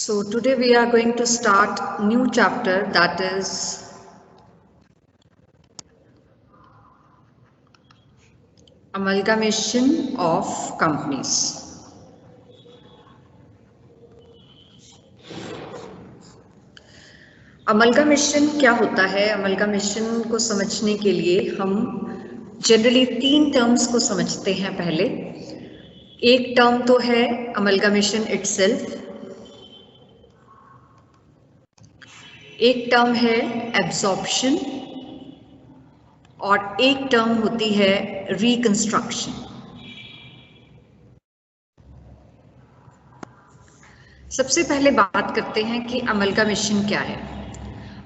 So today we are going to start new chapter, that is amalgamation of companies. अमलगामेशन क्या होता है? अमलगामेशन को समझने के लिए हम जनरली 3 टर्म्स को समझते हैं। पहले एक टर्म तो है अमलगामेशन इटसेल्फ, एक टर्म है एब्जॉर्प्शन और एक टर्म होती है रिकंस्ट्रक्शन। सबसे पहले बात करते हैं कि अमलगामेशन क्या है।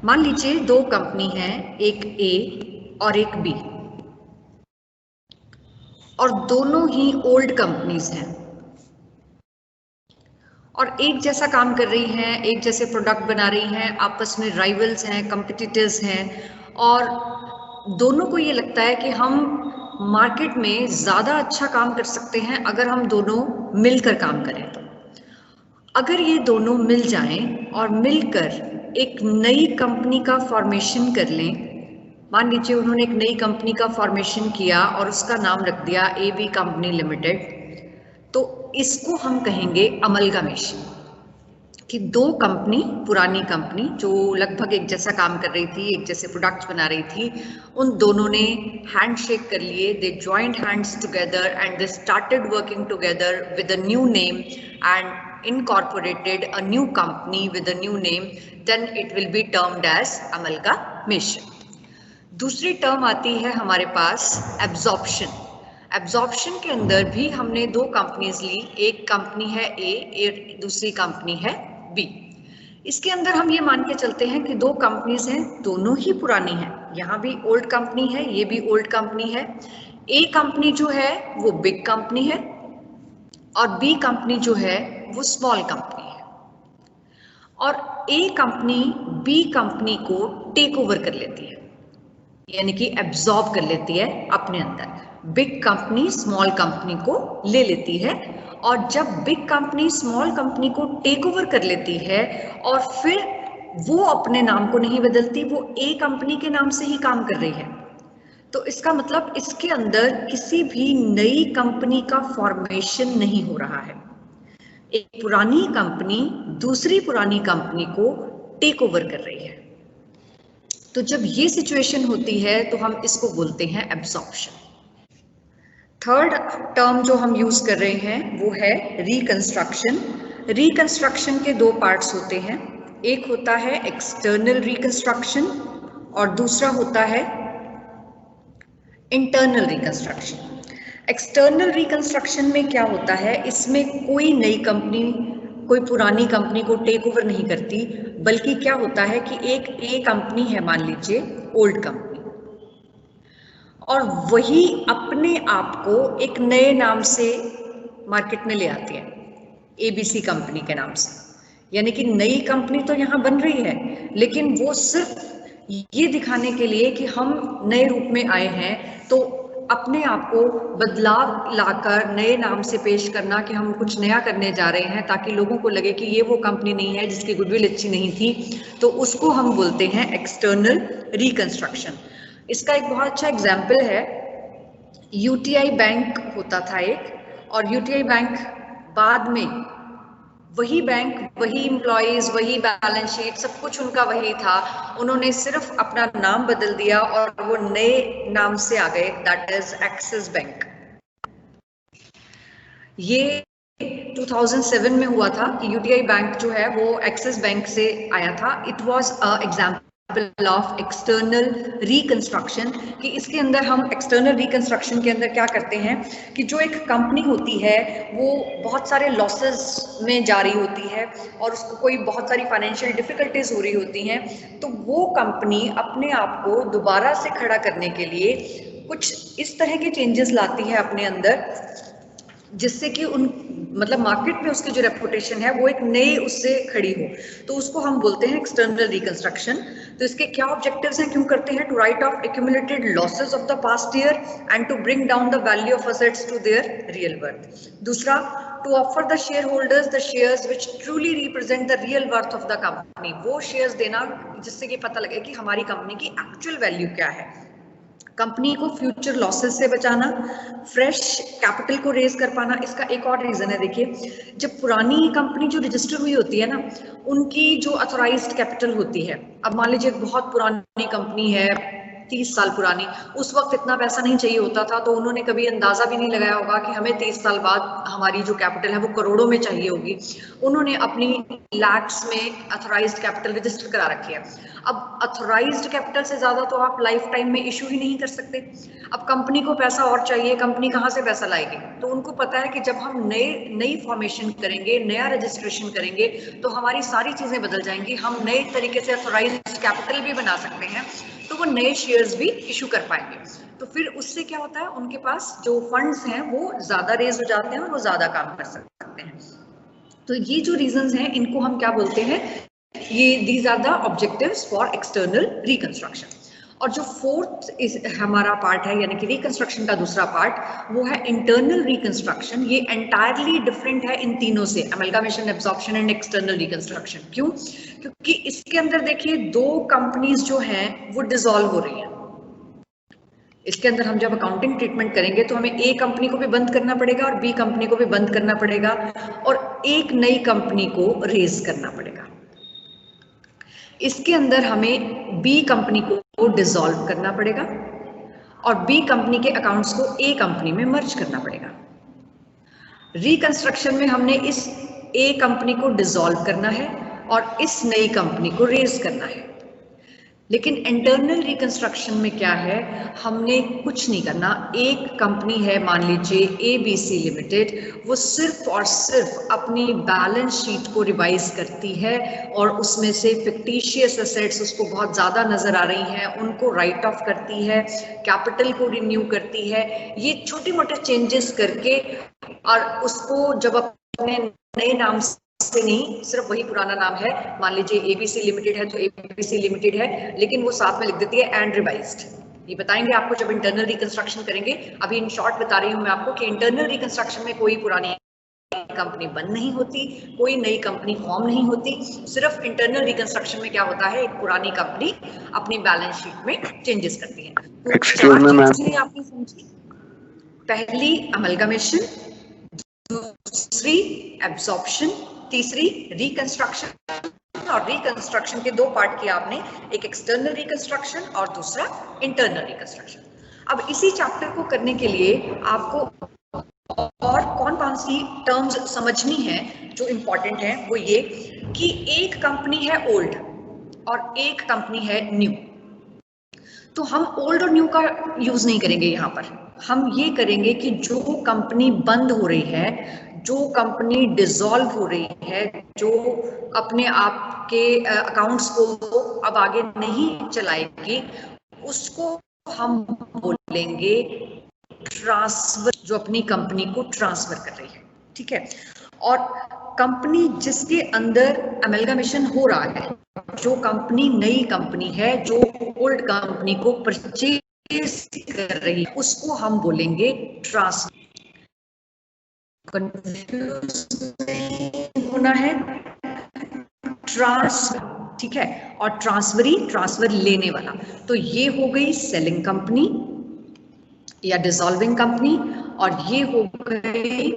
मान लीजिए 2 कंपनी हैं, एक ए और एक बी, और दोनों ही ओल्ड कंपनीज हैं और एक जैसा काम कर रही हैं, एक जैसे प्रोडक्ट बना रही हैं, आपस में राइवल्स हैं, कंपिटिटर्स हैं, और दोनों को ये लगता है कि हम मार्केट में ज़्यादा अच्छा काम कर सकते हैं अगर हम दोनों मिलकर काम करें। तो अगर ये दोनों मिल जाएं और मिलकर एक नई कंपनी का फॉर्मेशन कर लें, मान लीजिए उन्होंने एक नई कंपनी का फॉर्मेशन किया और उसका नाम रख दिया AB कंपनी लिमिटेड, तो इसको हम कहेंगे अमलगामेशन। कि 2 कंपनी, पुरानी कंपनी जो लगभग एक जैसा काम कर रही थी, एक जैसे प्रोडक्ट्स बना रही थी, उन दोनों ने हैंडशेक कर लिए, they joined hands together and they started working together with a new name and incorporated a new company with a new name, then it will be termed as amalgamation. दूसरी term आती है हमारे पास absorption. Absorption के अंदर भी हमने 2 companies ली, एक company है ए, दूसरी कंपनी है बी। इसके अंदर हम ये मान के चलते हैं कि 2 कंपनीज हैं, दोनों ही पुरानी हैं, यहाँ भी ओल्ड कंपनी है, ये भी ओल्ड कंपनी है। ए कंपनी जो है वो बिग कंपनी है और बी कंपनी जो है वो स्मॉल कंपनी है, और ए कंपनी बी कंपनी को टेक ओवर कर लेती है, यानी कि एब्जॉर्ब कर लेती है अपने अंदर। बिग कंपनी स्मॉल कंपनी को ले लेती है, और जब बिग कंपनी स्मॉल कंपनी को टेक ओवर कर लेती है और फिर वो अपने नाम को नहीं बदलती, वो ए कंपनी के नाम से ही काम कर रही है, तो इसका मतलब इसके अंदर किसी भी नई कंपनी का फॉर्मेशन नहीं हो रहा है। एक पुरानी कंपनी दूसरी पुरानी कंपनी को टेक ओवर कर रही है। तो जब ये सिचुएशन होती है तो हम इसको बोलते हैं एब्जॉर्प्शन। थर्ड टर्म जो हम यूज कर रहे हैं वो है रिकंस्ट्रक्शन। रिकंस्ट्रक्शन के 2 पार्ट्स होते हैं, एक होता है एक्सटर्नल रिकंस्ट्रक्शन और दूसरा होता है इंटरनल रिकंस्ट्रक्शन। एक्सटर्नल रिकंस्ट्रक्शन में क्या होता है, इसमें कोई नई कंपनी कोई पुरानी कंपनी को टेक ओवर नहीं करती, बल्कि क्या होता है कि एक ए कंपनी है, मान लीजिए ओल्ड कंपनी, और वही अपने आप को एक नए नाम से मार्केट में ले आती है, ABC कंपनी के नाम से। यानी कि नई कंपनी तो यहाँ बन रही है, लेकिन वो सिर्फ ये दिखाने के लिए कि हम नए रूप में आए हैं, तो अपने आप को बदलाव लाकर नए नाम से पेश करना कि हम कुछ नया करने जा रहे हैं, ताकि लोगों को लगे कि ये वो कंपनी नहीं है जिसकी गुडविल अच्छी नहीं थी, तो उसको हम बोलते हैं एक्सटर्नल रिकंस्ट्रक्शन। इसका एक बहुत अच्छा एग्जाम्पल है, UTI बैंक होता था एक, और UTI बैंक बाद में वही बैंक, वही एम्प्लॉयज, वही बैलेंस शीट, सब कुछ उनका वही था, उन्होंने सिर्फ अपना नाम बदल दिया और वो नए नाम से आ गए, दैट इज एक्सिस बैंक। ये 2007 में हुआ था कि UTI बैंक जो है वो एक्सिस बैंक से आया था। It was a example of external reconstruction, कि इसके अंदर हम एक्सटर्नल रिकंस्ट्रक्शन के अंदर क्या करते हैं कि जो एक कंपनी होती है वो बहुत सारे लॉसेस में जा रही होती है और उसको कोई बहुत सारी फाइनेंशियल डिफिकल्टीज हो रही होती हैं, तो वो कंपनी अपने आप को दोबारा से खड़ा करने के लिए कुछ इस तरह के चेंजेस लाती है अपने अंदर जिससे कि उन मतलब मार्केट में उसकी जो रेपुटेशन है वो एक नए उससे खड़ी हो, तो उसको हम बोलते हैं एक्सटर्नल रिकंस्ट्रक्शन। तो इसके क्या ऑब्जेक्टिव्स हैं, क्यों करते हैं? To write off accumulated losses of the past year and to bring down the value of assets to their real worth. दूसरा, to offer the shareholders the shares which truly represent the real worth of the company, वो shares देना जिससे कि पता लगे कि हमारी company की एक्चुअल वैल्यू क्या है। कंपनी को फ्यूचर लॉसेस से बचाना, फ्रेश कैपिटल को रेज कर पाना। इसका एक और रीजन है, देखिए जब पुरानी कंपनी जो रजिस्टर हुई होती है ना, उनकी जो अथोराइज्ड कैपिटल होती है, अब मान लीजिए बहुत पुरानी कंपनी है, 30 साल पुरानी, उस वक्त इतना पैसा नहीं चाहिए होता था, तो उन्होंने कभी अंदाजा भी नहीं लगाया होगा कि हमें 30 साल बाद हमारी जो कैपिटल है वो करोड़ों में चाहिए होगी। उन्होंने अपनी लैक्स में अथोराइज्ड कैपिटल रजिस्टर करा रखी है। अब अथोराइज्ड कैपिटल से ज्यादा तो आप लाइफ टाइम में इशू ही नहीं कर सकते। अब कंपनी को पैसा और चाहिए, कंपनी कहाँ से पैसा लाएगी? तो उनको पता है कि जब हम नई फॉर्मेशन करेंगे, नया रजिस्ट्रेशन करेंगे, तो हमारी सारी चीजें बदल जाएंगी, हम नए तरीके से अथोराइज्ड कैपिटल भी बना सकते हैं, तो वो नए शेयर्स भी इशू कर पाएंगे। तो फिर उससे क्या होता है, उनके पास जो फंड्स हैं वो ज्यादा रेज हो जाते हैं और वो ज्यादा काम कर सकते हैं। तो ये जो रीजंस हैं, इनको हम क्या बोलते हैं, ये these are the objectives for external reconstruction. और जो फोर्थ इस हमारा पार्ट है, यानी कि रिकंस्ट्रक्शन का दूसरा पार्ट, वो है इंटरनल रिकंस्ट्रक्शन। ये एंटायरली डिफरेंट है इन तीनों से, अमलगामेशन, एब्जॉर्प्शन एंड एक्सटर्नल रिकंस्ट्रक्शन। क्यों? क्योंकि इसके अंदर देखिए दो कंपनीज जो हैं वो डिसॉल्व हो रही हैं। इसके अंदर हम जब अकाउंटिंग ट्रीटमेंट करेंगे तो हमें ए कंपनी को भी बंद करना पड़ेगा और बी कंपनी को भी बंद करना पड़ेगा, और एक नई कंपनी को रेज करना पड़ेगा। इसके अंदर हमें बी कंपनी को डिसॉल्व करना पड़ेगा और बी कंपनी के अकाउंट्स को ए कंपनी में मर्ज करना पड़ेगा। रिकंस्ट्रक्शन में हमने इस ए कंपनी को डिसॉल्व करना है और इस नई कंपनी को रेज करना है। लेकिन इंटरनल रिकंस्ट्रक्शन में क्या है, हमने कुछ नहीं करना। एक कंपनी है, मान लीजिए ABC लिमिटेड, वो सिर्फ और सिर्फ अपनी बैलेंस शीट को रिवाइज करती है और उसमें से फिक्टिशियस एसेट्स उसको बहुत ज़्यादा नज़र आ रही हैं, उनको राइट ऑफ करती है, कैपिटल को रिन्यू करती है, ये छोटे मोटे चेंजेस करके, और उसको जब अपने नए नाम से नहीं, सिर्फ वही पुराना नाम है, मान लीजिए ABC लिमिटेड है तो ABC लिमिटेड है, लेकिन वो साथ में लिख देती है एंड रिवाइज्ड। ये बताएंगे आपको जब इंटरनल रिकंस्ट्रक्शन करेंगे। अभी इन शॉर्ट बता रही हूँ मैं आपको कि इंटरनल रिकंस्ट्रक्शन में कोई पुरानी कंपनी बंद नहीं होती, कोई नई कंपनी फॉर्म नहीं होती, सिर्फ इंटरनल रिकंस्ट्रक्शन में क्या होता है, एक पुरानी कंपनी अपनी बैलेंस शीट में चेंजेस करती है। तो चार चीजें आपने समझी, पहली अमलगमेशन, दूसरी एब्जॉर्प्शन, तीसरी रिकंस्ट्रक्शन, और रिकंस्ट्रक्शन के दो पार्ट किया आपने, एक एक्सटर्नल रिकंस्ट्रक्शन और दूसरा इंटरनल रिकंस्ट्रक्शन। अब इसी चैप्टर को करने के लिए आपको और कौन सी टर्म्स समझनी है जो इंपॉर्टेंट है, वो ये कि एक कंपनी है ओल्ड और एक कंपनी है न्यू। तो हम ओल्ड और न्यू का यूज नहीं करेंगे यहाँ पर, हम ये करेंगे कि जो कंपनी बंद हो रही है, जो कंपनी डिसॉल्व हो रही है, जो अपने आप के अकाउंट्स को अब आगे नहीं चलाएगी, उसको हम बोलेंगे ट्रांसफर, जो अपनी कंपनी को ट्रांसफर कर रही है, ठीक है। और कंपनी जिसके अंदर अमलगमेशन हो रहा है, जो कंपनी नई कंपनी है, जो ओल्ड कंपनी को परचेज कर रही है, उसको हम बोलेंगे ट्रांसफर। कंफ्यूज नहीं होना है, ट्रांसफर, ठीक है। और ट्रांसफरी, ट्रांसफर लेने वाला। तो ये हो गई सेलिंग कंपनी या डिसॉल्विंग कंपनी, और ये हो गई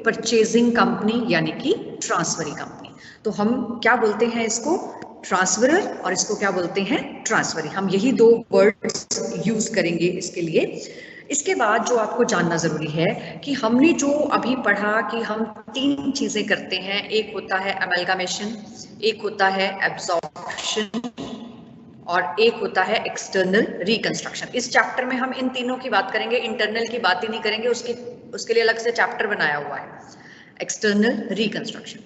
परचेजिंग कंपनी यानी कि ट्रांसफरी कंपनी। तो हम क्या बोलते हैं इसको, ट्रांसफरर, और इसको क्या बोलते हैं, ट्रांसफरी। हम यही दो वर्ड्स यूज करेंगे इसके लिए। इसके बाद जो आपको जानना जरूरी है कि हमने जो अभी पढ़ा कि हम तीन चीजें करते हैं, एक होता है अमलगमेशन, एक होता है एब्जॉर्प्शन, और एक होता है एक्सटर्नल रिकंस्ट्रक्शन। इस चैप्टर में हम इन तीनों की बात करेंगे, इंटरनल की बात ही नहीं करेंगे, उसके लिए अलग से चैप्टर बनाया हुआ है, एक्सटर्नल रिकंस्ट्रक्शन।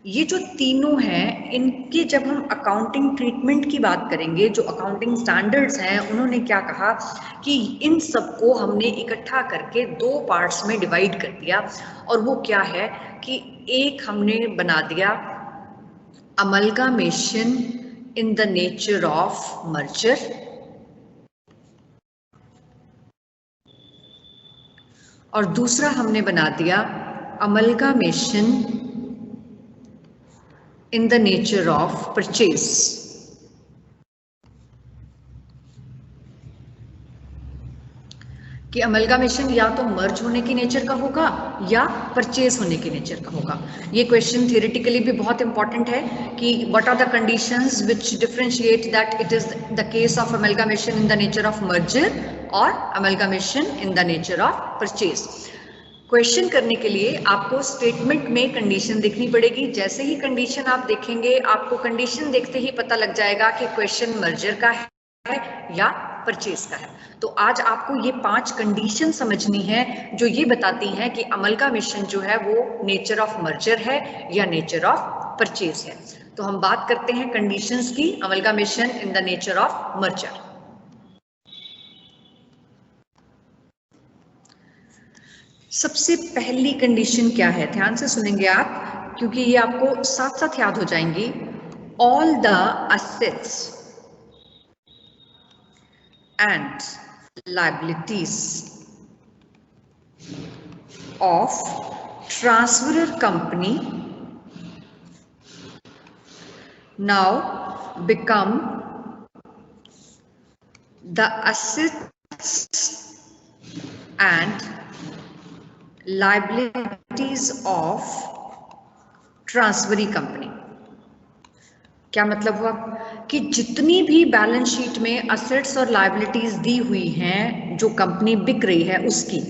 ये जो तीनों हैं, इनके जब हम अकाउंटिंग ट्रीटमेंट की बात करेंगे, जो अकाउंटिंग स्टैंडर्ड्स हैं, उन्होंने क्या कहा कि इन सबको हमने इकट्ठा करके 2 पार्ट्स में डिवाइड कर दिया, और वो क्या है कि एक हमने बना दिया amalgamation in the nature of merger, और दूसरा हमने बना दिया अमलगामेशन in the nature of purchase. कि अमलगामेशन या तो मर्ज होने की नेचर का होगा या परचेज होने की नेचर का होगा। ये क्वेश्चन थियोरेटिकली भी बहुत इंपॉर्टेंट है कि what are the conditions which differentiate that it is the case of amalgamation in the nature of merger और amalgamation in the nature of purchase. Question करने के लिए आपको स्टेटमेंट में कंडीशन देखनी पड़ेगी। जैसे ही कंडीशन आप देखेंगे, आपको कंडीशन देखते ही पता लग जाएगा कि क्वेश्चन मर्जर का है या परचेज का है। तो आज आपको ये 5 कंडीशन समझनी है जो ये बताती हैं कि अमलगामेशन जो है वो नेचर ऑफ मर्जर है या नेचर ऑफ परचेज है। तो हम बात करते हैं कंडीशंस की, amalgamation in the nature of merger. सबसे पहली कंडीशन क्या है, ध्यान से सुनेंगे आप, क्योंकि ये आपको साथ साथ याद हो जाएंगी। All the assets and liabilities of transferor company now become the assets and liabilities of transferee company। क्या मतलब हुआ कि जितनी भी बैलेंस शीट में असेट्स और लायबिलिटीज दी हुई हैं जो कंपनी बिक रही है उसकी,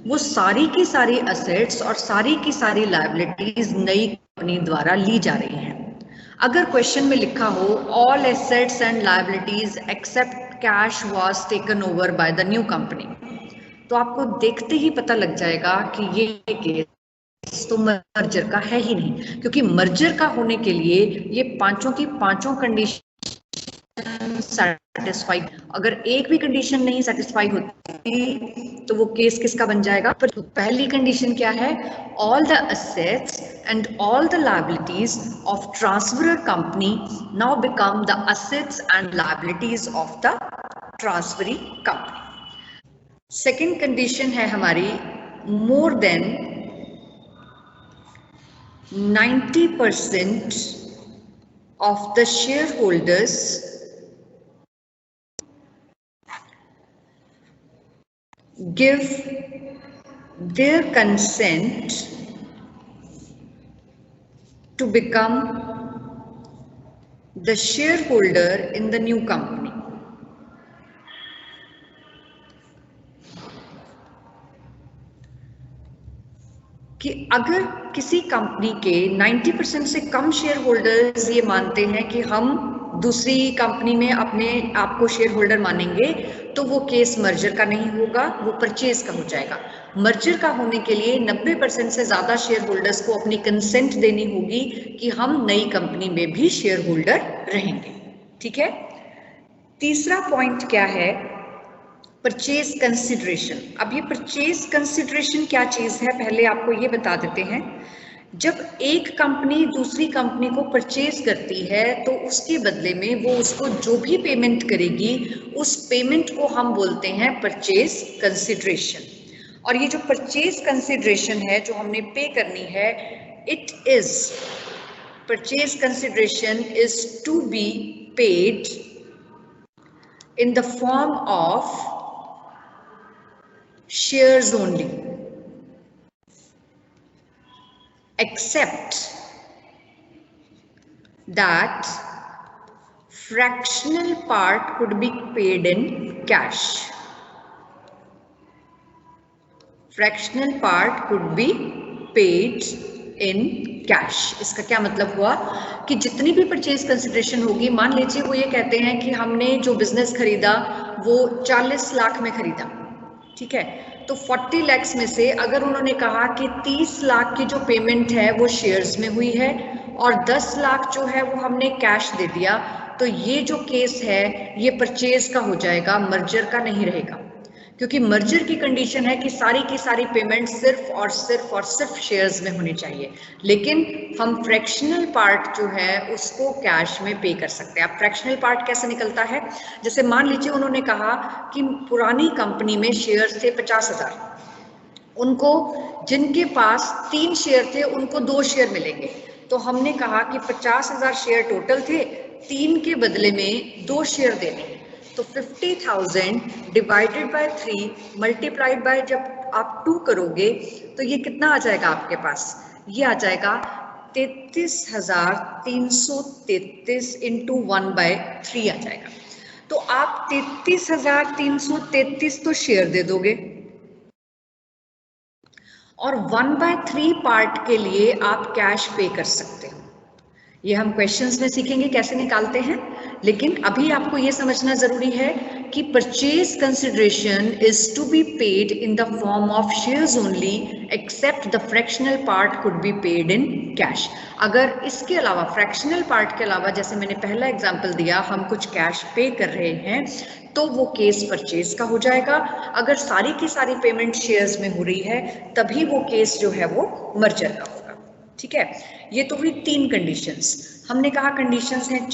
वो सारी की सारी असेट्स और सारी की सारी लायबिलिटीज नई कंपनी द्वारा ली जा रही हैं। अगर क्वेश्चन में लिखा हो all assets and liabilities except cash was taken over by the new company, तो आपको देखते ही पता लग जाएगा कि ये केस तो मर्जर का है ही नहीं, क्योंकि मर्जर का होने के लिए ये पांचों की पांचों कंडीशन सेटिस्फाइड, अगर एक भी कंडीशन नहीं सेटिस्फाई होती तो वो केस किसका बन जाएगा। पर तो पहली कंडीशन क्या है, all the assets and all the liabilities of transferor company now become the assets and liabilities of the transferee company. Second condition है हमारी, more than 90% of the shareholders give their consent to become the shareholder in the new company. कि अगर किसी company के 90% से कम share holders ये मानते हैं कि हम दूसरी कंपनी में अपने आप को शेयर होल्डर मानेंगे, तो वो केस मर्जर का नहीं होगा, वो परचेज का हो जाएगा। मर्जर का होने के लिए 90% से ज्यादा शेयर होल्डर्स को अपनी कंसेंट देनी होगी कि हम नई कंपनी में भी शेयर होल्डर रहेंगे। ठीक है। तीसरा पॉइंट क्या है, परचेज कंसिडरेशन। अब ये परचेज कंसिडरेशन क्या चीज है, पहले आपको ये बता देते हैं। जब एक कंपनी दूसरी कंपनी को परचेज करती है तो उसके बदले में वो उसको जो भी पेमेंट करेगी उस पेमेंट को हम बोलते हैं परचेज कंसिडरेशन। और ये जो परचेज कंसिडरेशन है जो हमने पे करनी है, it is purchase consideration is to be paid in the form of shares only, except that fractional part could be paid in cash. Fractional part could be paid in cash. इसका क्या मतलब हुआ कि जितनी भी purchase consideration होगी, मान लीजिए वो ये कहते हैं कि हमने जो बिजनेस खरीदा वो 40 लाख में खरीदा, ठीक है। तो 40 lakhs में से अगर उन्होंने कहा कि 30 लाख की जो पेमेंट है वो शेयर्स में हुई है और 10 लाख जो है वो हमने कैश दे दिया, तो ये जो केस है ये परचेज का हो जाएगा, मर्जर का नहीं रहेगा, क्योंकि मर्जर की कंडीशन है कि सारी की सारी पेमेंट सिर्फ और सिर्फ शेयर्स में होनी चाहिए। लेकिन हम फ्रैक्शनल पार्ट जो है उसको कैश में पे कर सकते हैं। अब फ्रैक्शनल पार्ट कैसे निकलता है, जैसे मान लीजिए उन्होंने कहा कि पुरानी कंपनी में शेयर्स थे 50,000, उनको जिनके पास 3 शेयर थे उनको 2 शेयर मिलेंगे, तो हमने कहा कि 50,000 शेयर टोटल थे, 3 के बदले में 2 शेयर देने। तो 50,000 डिवाइडेड बाय 3 मल्टीप्लाइड बाय जब आप 2 करोगे तो ये कितना आ जाएगा आपके पास, ये आ जाएगा 33,333 इंटू 1/3 आ जाएगा। तो आप 33,333 तो शेयर दे दोगे और 1/3 पार्ट के लिए आप कैश पे कर सकते हो। ये हम क्वेश्चंस में सीखेंगे कैसे निकालते हैं, लेकिन अभी आपको ये समझना जरूरी है कि purchase consideration is to be paid in the form of shares only except the fractional part could be paid in cash. अगर इसके अलावा फ्रैक्शनल पार्ट के अलावा, जैसे मैंने पहला एग्जांपल दिया, हम कुछ कैश पे कर रहे हैं तो वो केस परचेज का हो जाएगा। अगर सारी की सारी पेमेंट शेयर्स में हो रही है तभी वो केस जो है वो मर्जर का होगा। ठीक है, ये तो हुई 3 कंडीशंस। हमने कहा कंडीशंस हैं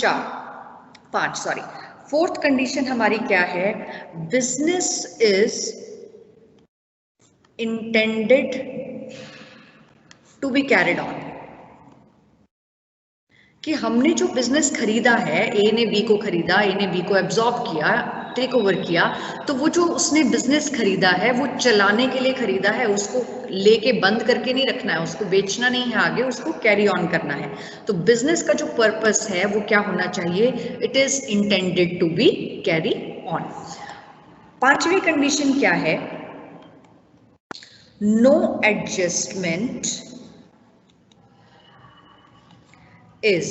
5 सॉरी। फोर्थ कंडीशन हमारी क्या है, business is intended to be carried on, कि हमने जो बिजनेस खरीदा है, ए ने बी को खरीदा, ए ने बी को एब्जॉर्ब किया, टेक ओवर किया, तो वो जो उसने बिजनेस खरीदा है वो चलाने के लिए खरीदा है, उसको लेके बंद करके नहीं रखना है, उसको बेचना नहीं है आगे, उसको कैरी ऑन करना है। तो बिजनेस का जो पर्पस है वो क्या होना चाहिए, it is intended to be carry on. 5वीं कंडीशन क्या है, no adjustment is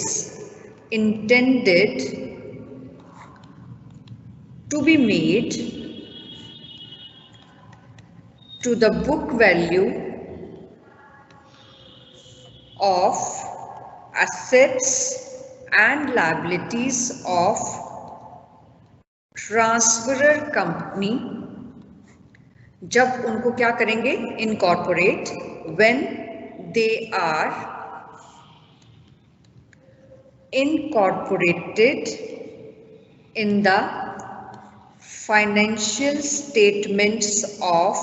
intended to be made to the book value of assets and liabilities of transferor company, जब उनको क्या करेंगे, incorporate, when they are incorporated in the financial statements of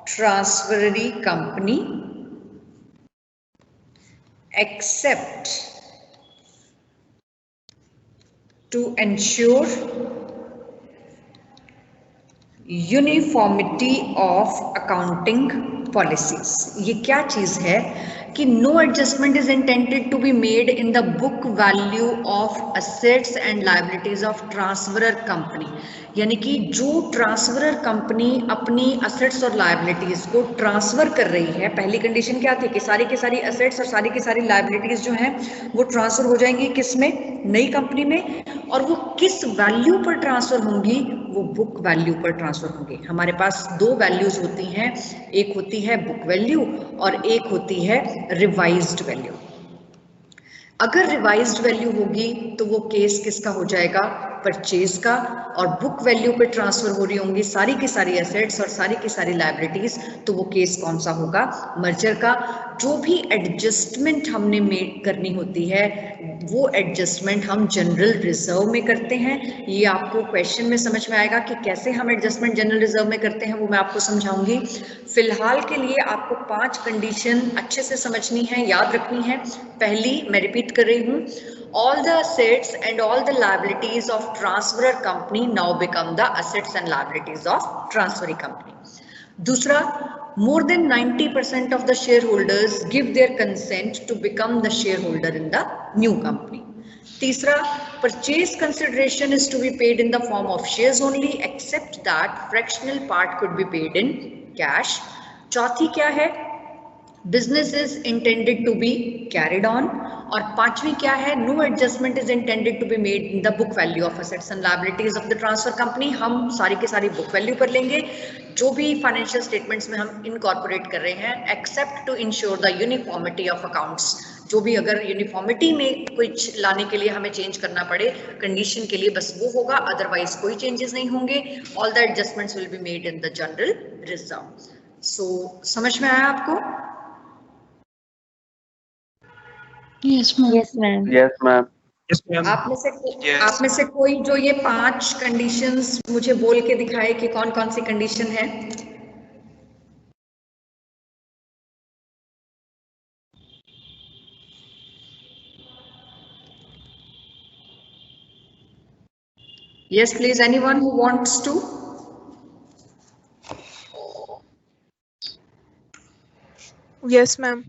transferee company except to ensure uniformity of accounting policies। ये क्या चीज है कि no adjustment is intended to be made in the book value of assets and liabilities of transferor company, यानी कि जो transferor company अपनी assets और लायबिलिटीज को ट्रांसफर कर रही है, पहली कंडीशन क्या थी कि सारी की सारी असेट्स और सारी की सारी लायबिलिटीज जो हैं वो ट्रांसफर हो जाएंगी किसमें, नई कंपनी में, और वो किस वैल्यू पर ट्रांसफर होंगी, वो बुक वैल्यू पर ट्रांसफर होंगी। हमारे पास 2 वैल्यूज होती हैं, एक होती है बुक वैल्यू और एक होती है रिवाइज्ड वैल्यू। अगर रिवाइज्ड वैल्यू होगी तो वो केस किसका हो जाएगा, परचेज का, और बुक वैल्यू पे ट्रांसफर हो रही होंगी सारी की सारी एसेट्स और सारी की सारी लायबिलिटीज, तो वो केस कौन सा होगा, मर्जर का। जो भी एडजस्टमेंट हमने मेक करनी होती है वो एडजस्टमेंट हम जनरल रिजर्व में करते हैं। ये आपको क्वेश्चन में समझ में आएगा कि कैसे हम एडजस्टमेंट जनरल रिजर्व में करते हैं, वो मैं आपको समझाऊंगी। फिलहाल के लिए आपको 5 कंडीशन अच्छे से समझनी है, याद रखनी है। पहली मैं रिपीट कर रही हूँ, all the assets and all the liabilities of transferor company now become the assets and liabilities of transferee company. दूसरा, more than 90% of the shareholders give their consent to become the shareholder in the new company. तीसरा, purchase consideration is to be paid in the form of shares only except that fractional part could be paid in cash. चौथी क्या है, business is intended to be carried on, और पांचवी क्या है, no adjustment is intended to be made in the book value of assets and liabilities of the transfer company. हम सारी की सारी बुक वैल्यू पर लेंगे जो भी फाइनेंशियल स्टेटमेंट्स में हम इनकॉर्पोरेट कर रहे हैं, except to ensure the uniformity of accounts. जो भी अगर यूनिफॉर्मिटी में कुछ लाने के लिए हमें चेंज करना पड़े कंडीशन के लिए, बस वो होगा, अदरवाइज कोई चेंजेस नहीं होंगे। All the adjustments will be made in the general reserve. So समझ में आया आपको? Yes ma'am. Yes ma'am. Yes ma'am. आप में से कोई जो ये 5 कंडीशंस मुझे बोल के दिखाए कि कौन कौन सी कंडीशन है? Yes, please, anyone who wants to? Yes ma'am.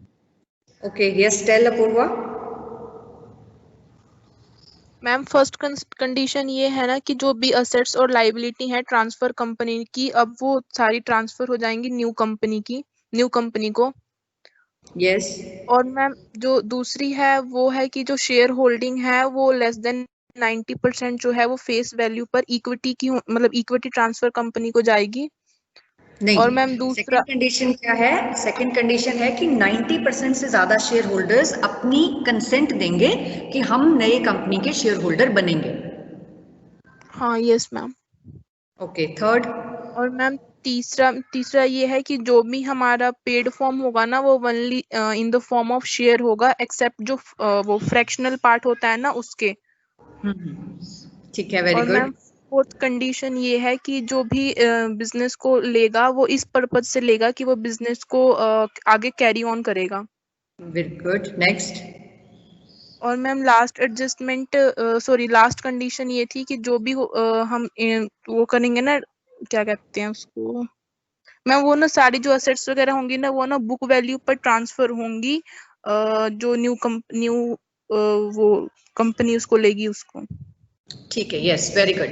Okay, yes, tell Apurva. Ma'am first condition ये है ना कि जो भी असेट्स और लाइबिलिटी है ट्रांसफर कंपनी की, अब वो सारी ट्रांसफर हो जाएंगी न्यू कंपनी को। Yes. और मैम जो दूसरी है वो है कि जो शेयर होल्डिंग है वो लेस देन 90% जो है वो फेस वैल्यू पर इक्विटी की मतलब इक्विटी ट्रांसफर कंपनी को जाएगी। नहीं, और मैम दूसरा सेकंड कंडीशन क्या है? सेकंड कंडीशन है कि 90% से ज्यादा शेयर होल्डर्स अपनी कंसेंट देंगे कि हम नए कंपनी के शेयर होल्डर बनेंगे। हाँ यस मैम। Okay, third. और मैम तीसरा ये है कि जो भी हमारा पेड फॉर्म होगा ना वो only in the form of share होगा, एक्सेप्ट जो वो फ्रैक्शनल पार्ट होता है ना उसके। ठीक है, वेरी और मैम गुड। फोर्थ कंडीशन ये है कि जो भी बिजनेस को लेगा वो इस पर्पज से लेगा कि वो बिजनेस को आगे कैरी ऑन करेगा। Very good, next. और मैम लास्ट कंडीशन ये थी कि जो भी हम वो करेंगे ना, क्या कहते हैं उसको मैम, वो ना सारी जो असेट्स वगैरह होंगी ना वो ना बुक वैल्यू पर ट्रांसफर होंगी, जो न्यू वो कंपनी उसको लेगी उसको। ठीक है, यस, वेरी गुड।